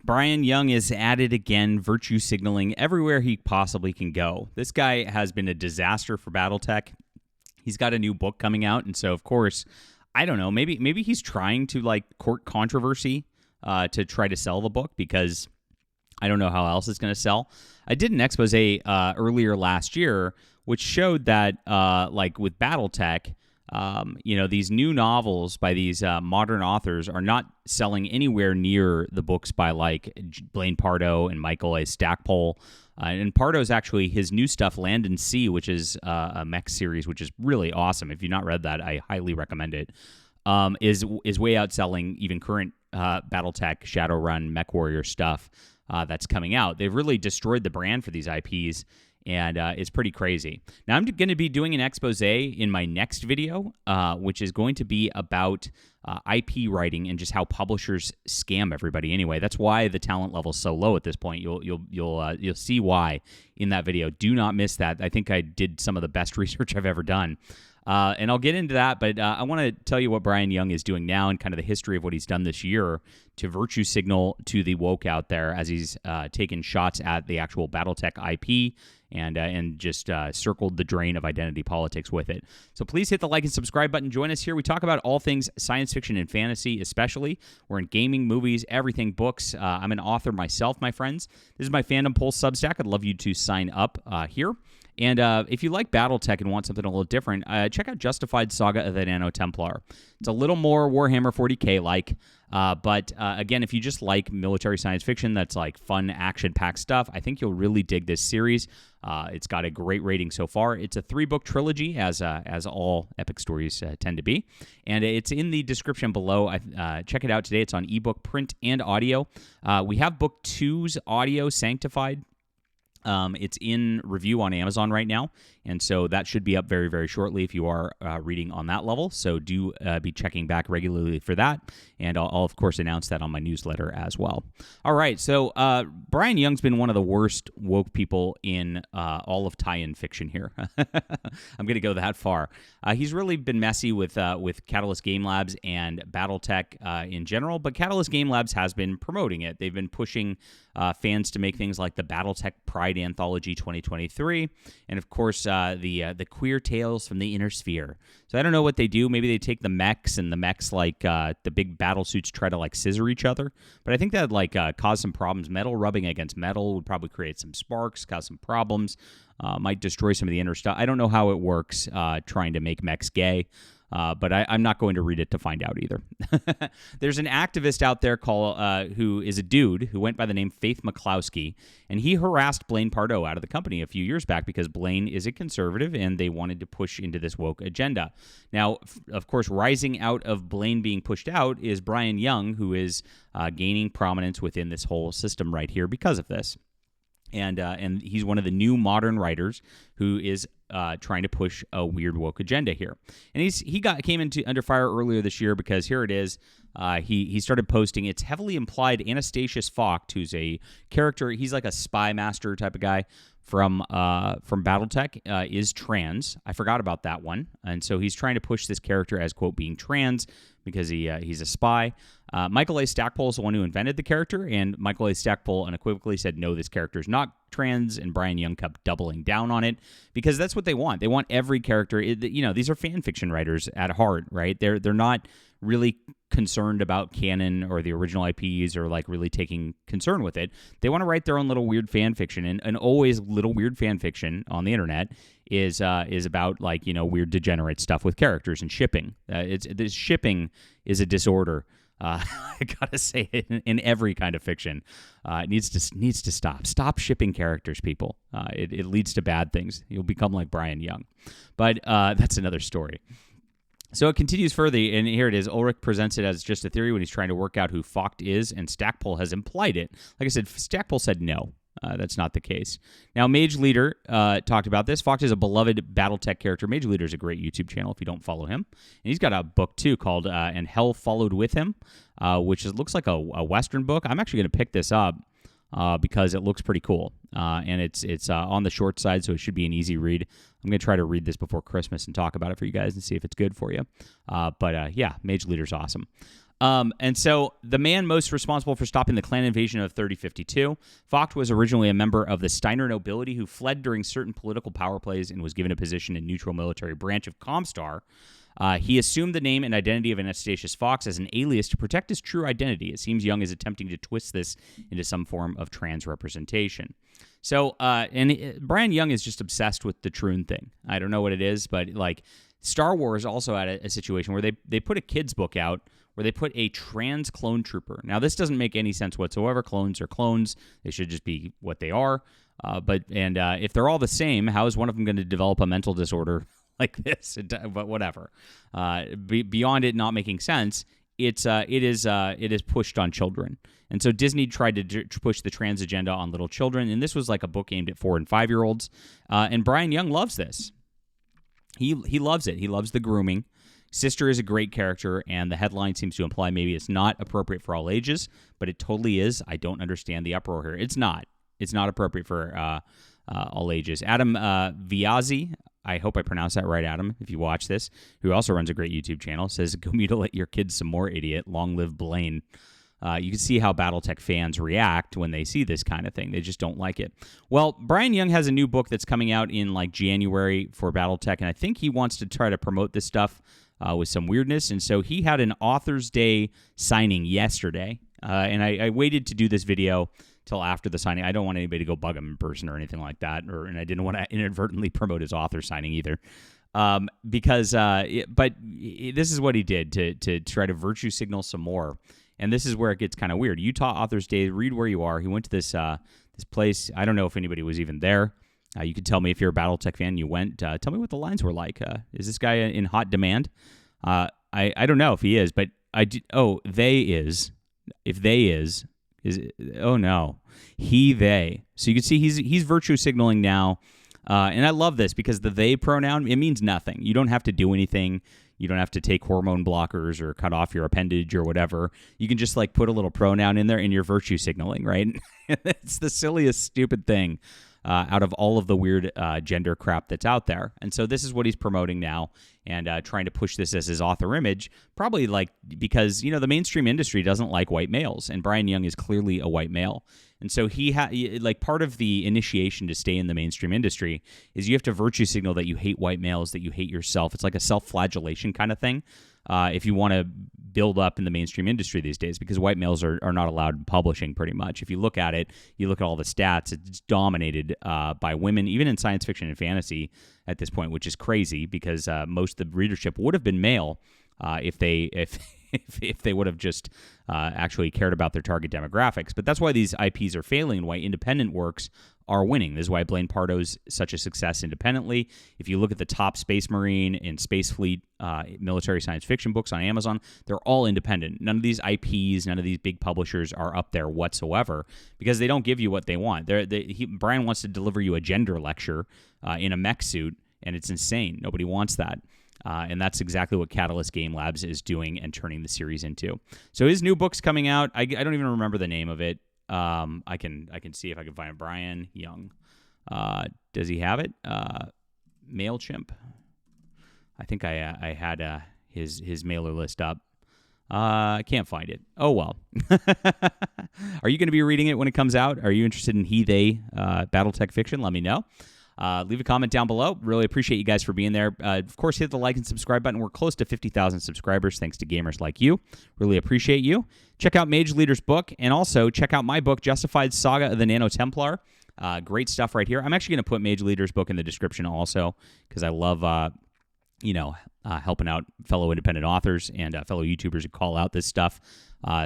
Brian Young is at it again, virtue signaling everywhere he possibly can go. This guy has been a disaster for Battletech. He's got a new book coming out, and so of course, I don't know. Maybe he's trying to like court controversy to try to sell the book because I don't know how else it's going to sell. I did an expose earlier last year, which showed that like with Battletech. These new novels by these modern authors are not selling anywhere near the books by like Blaine Pardoe and Michael A. Stackpole. And Pardoe's actually his new stuff, Land and Sea, which is a mech series, which is really awesome. If you've not read that, I highly recommend it. Is way outselling even current Battletech, Shadowrun, Mech Warrior stuff that's coming out. They've really destroyed the brand for these IPs. And it's pretty crazy. Now, I'm going to be doing an expose in my next video, which is going to be about IP writing and just how publishers scam everybody. Anyway, that's why the talent level is so low at this point. You'll see why in that video. Do not miss that. I think I did some of the best research I've ever done. And I'll get into that, but I want to tell you what Brian Young is doing now and kind of the history of what he's done this year to virtue signal to the woke out there as he's taken shots at the actual Battletech IP and just circled the drain of identity politics with it. So please hit the like and subscribe button. Join us here. We talk about all things science fiction and fantasy, especially. We're in gaming, movies, everything, books. I'm an author myself, my friends. This is my Fandom Pulse Substack. I'd love you to sign up here. And if you like Battletech and want something a little different, check out Justified Saga of the Nano Templar. It's a little more Warhammer 40K-like, but again, if you just like military science fiction that's like fun, action-packed stuff, I think you'll really dig this series. It's got a great rating so far. It's a 3-book trilogy, as all epic stories tend to be, and it's in the description below. Check it out today. It's on ebook, print, and audio. We have Book 2's audio sanctified. It's in review on Amazon right now, and so that should be up very, very shortly if you are reading on that level. So do be checking back regularly for that, and I'll of course announce that on my newsletter as well. All right, so Brian Young's been one of the worst woke people in all of tie-in fiction here. I'm going to go that far. He's really been messy with Catalyst Game Labs and Battletech in general, but Catalyst Game Labs has been promoting it. They've been pushing fans to make things like the Battletech Pride Anthology 2023, and of course the queer tales from the inner sphere. So I don't know what they do. Maybe they take the mechs and the mechs like the big battle suits try to like scissor each other. But I think that like cause some problems. Metal rubbing against metal would probably create some sparks, cause some problems. Might destroy some of the inner stuff. I don't know how it works trying to make mechs gay. But I'm not going to read it to find out either. There's an activist out there who is a dude who went by the name Faith McCloskey, and he harassed Blaine Pardoe out of the company a few years back because Blaine is a conservative and they wanted to push into this woke agenda. Now, of course, rising out of Blaine being pushed out is Brian Young, who is gaining prominence within this whole system right here because of this. And he's one of the new modern writers who is trying to push a weird woke agenda here. And he came under fire earlier this year because here it is. He started posting. It's heavily implied Anastasius Focht, who's a character. He's like a spy master type of guy from Battletech, is trans. I forgot about that one. And so he's trying to push this character as, quote, being trans because he's a spy. Michael A. Stackpole is the one who invented the character, and Michael A. Stackpole unequivocally said, no, this character is not trans, and Brian Young kept doubling down on it because that's what they want. They want every character. These are fan fiction writers at heart, right? They're not really concerned about canon or the original IPs or like really taking concern with it. They want to write their own little weird fan fiction, and always little weird fan fiction on the internet is about like weird degenerate stuff with characters and shipping. This shipping is a disorder. I gotta say it in every kind of fiction. It needs to stop. Stop shipping characters, people. It leads to bad things. You'll become like Brian Young, but that's another story. So it continues further, and here it is. Ulrich presents it as just a theory when he's trying to work out who Focht is, and Stackpole has implied it. Like I said, Stackpole said no. That's not the case. Now, Mage Leader talked about this. Focht is a beloved Battletech character. Mage Leader is a great YouTube channel if you don't follow him. And he's got a book, too, called And Hell Followed With Him, which looks like a Western book. I'm actually going to pick this up because it looks pretty cool. And it's on the short side, so it should be an easy read. I'm going to try to read this before Christmas and talk about it for you guys and see if it's good for you. But yeah, Mage Leader's awesome. And so the man most responsible for stopping the Klan invasion of 3052, Focht was originally a member of the Steiner nobility who fled during certain political power plays and was given a position in neutral military branch of Comstar. He assumed the name and identity of Anastasius Focht as an alias to protect his true identity. It seems Young is attempting to twist this into some form of trans representation. So, Brian Young is just obsessed with the Troon thing. I don't know what it is, but like Star Wars also had a situation where they put a kid's book out where they put a trans clone trooper. Now, this doesn't make any sense whatsoever. Clones are clones. They should just be what they are. But if they're all the same, how is one of them going to develop a mental disorder like this? But whatever. Beyond it not making sense, it is pushed on children. And so Disney tried to push the trans agenda on little children, and this was like a book aimed at 4 and 5-year-olds. And Brian Young loves this. He loves it. He loves the grooming. Sister is a great character, and the headline seems to imply maybe it's not appropriate for all ages, but it totally is. I don't understand the uproar here. It's not. It's not appropriate for all ages. Adam Viazzi, I hope I pronounced that right, Adam, if you watch this, who also runs a great YouTube channel, says, "Go mutilate your kids some more, idiot. Long live Blaine." You can see how Battletech fans react when they see this kind of thing. They just don't like it. Well, Brian Young has a new book that's coming out in like January for Battletech, and I think he wants to try to promote this stuff with some weirdness. And so he had an Author's Day signing yesterday, and I waited to do this video till after the signing. I don't want anybody to go bug him in person or anything like that, and I didn't want to inadvertently promote his author signing either. But this is what he did to try to virtue signal some more. And this is where it gets kind of weird. Utah Authors Day, read where you are. He went to this place. I don't know if anybody was even there. You could tell me if you're a Battletech fan, you went. Tell me what the lines were like. Is this guy in hot demand? I don't know if he is, but I did. Oh, they is. If they is it, oh no, they. So you can see he's virtue signaling now. And I love this because the they pronoun, it means nothing. You don't have to do anything. You don't have to take hormone blockers or cut off your appendage or whatever. You can just like put a little pronoun in there and you're virtue signaling, right? It's the silliest, stupid thing out of all of the weird gender crap that's out there. And so this is what he's promoting now and trying to push this as his author image, probably like because, the mainstream industry doesn't like white males, and Brian Young is clearly a white male. And so part of the initiation to stay in the mainstream industry is you have to virtue signal that you hate white males, that you hate yourself. It's like a self-flagellation kind of thing if you want to build up in the mainstream industry these days, because white males are not allowed in publishing pretty much. If you look at it, you look at all the stats, it's dominated by women, even in science fiction and fantasy at this point, which is crazy because most of the readership would have been male if they would have just actually cared about their target demographics. But that's why these IPs are failing and why independent works are winning. This is why Blaine Pardo's such a success independently. If you look at the top Space Marine and Space Fleet military science fiction books on Amazon, they're all independent. None of these IPs, none of these big publishers are up there whatsoever because they don't give you what they want. Brian wants to deliver you a gender lecture in a mech suit, and it's insane. Nobody wants that. And that's exactly what Catalyst Game Labs is doing and turning the series into. So his new book's coming out. I don't even remember the name of it. I can see if I can find it. Brian Young. Does he have it? MailChimp. I think I had his mailer list up. I can't find it. Oh, well. Are you going to be reading it when it comes out? Are you interested in they Battletech fiction? Let me know. Leave a comment down below. Really appreciate you guys for being there. Of course, hit the like and subscribe button. We're close to 50,000 subscribers thanks to gamers like you. Really appreciate you. Check out Mage Leader's book, and also check out my book, Justified Saga of the Nano Templar. Great stuff right here. I'm actually going to put Mage Leader's book in the description also because I love helping out fellow independent authors and fellow YouTubers who call out this stuff.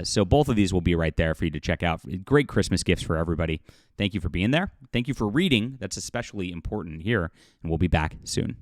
So both of these will be right there for you to check out. Great Christmas gifts for everybody. Thank you for being there. Thank you for reading. That's especially important here, and we'll be back soon.